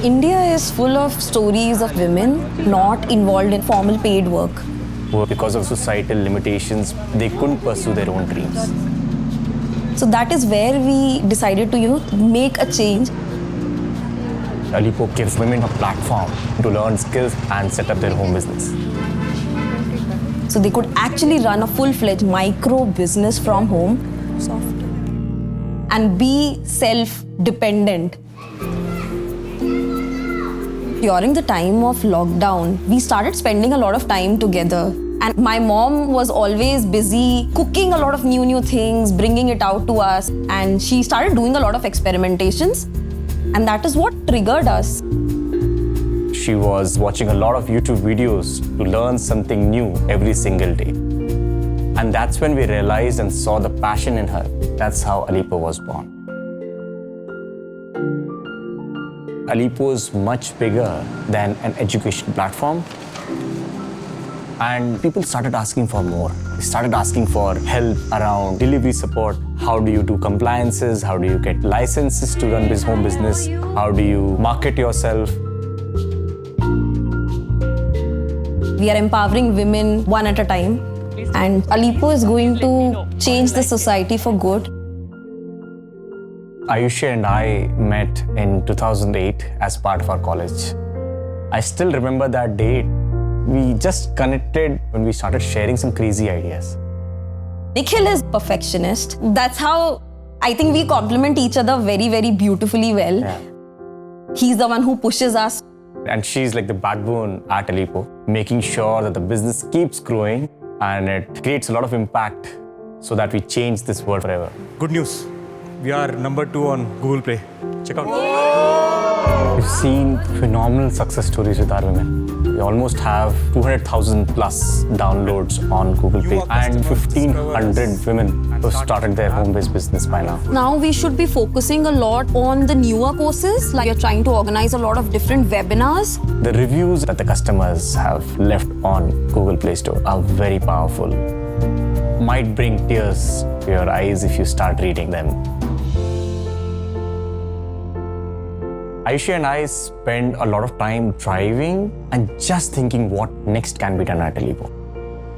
India is full of stories of women not involved in formal paid work. Who, because of societal limitations, they couldn't pursue their own dreams. So that is where we decided to, make a change. Alippo gives women a platform to learn skills and set up their home business. So they could actually run a full-fledged micro business from home and be self-dependent. During the time of lockdown, we started spending a lot of time together. And my mom was always busy cooking a lot of new things, bringing it out to us. And she started doing a lot of experimentations. And that is what triggered us. She was watching a lot of YouTube videos to learn something new every single day. And that's when we realized and saw the passion in her. That's how Alippo was born. Alippo is much bigger than an education platform. And people started asking for more. They started asking for help around delivery support. How do you do compliances? How do you get licenses to run this home business? How do you market yourself? We are empowering women one at a time. And Alippo is going to change the society for good. Ayushi and I met in 2008 as part of our college. I still remember that date. We just connected when we started sharing some crazy ideas. Nikhil is perfectionist. That's how I think we complement each other very, very beautifully well. Yeah. He's the one who pushes us. And she's like the backbone at Alippo, making sure that the business keeps growing and it creates a lot of impact so that we change this world forever. Good news. We are number 2 on Google Play. Check out. We've seen phenomenal success stories with our women. We almost have 200,000 plus downloads on Google Play and 1,500 women who started their home-based business by now. Now we should be focusing a lot on the newer courses. Like, you're trying to organize a lot of different webinars. The reviews that the customers have left on Google Play Store are very powerful. Might bring tears to your eyes if you start reading them. Ayushi and I spend a lot of time driving and just thinking what next can be done at Alippo.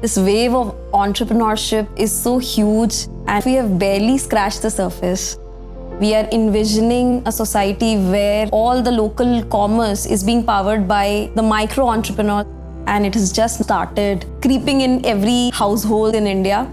This wave of entrepreneurship is so huge and we have barely scratched the surface. We are envisioning a society where all the local commerce is being powered by the micro entrepreneur, and it has just started creeping in every household in India.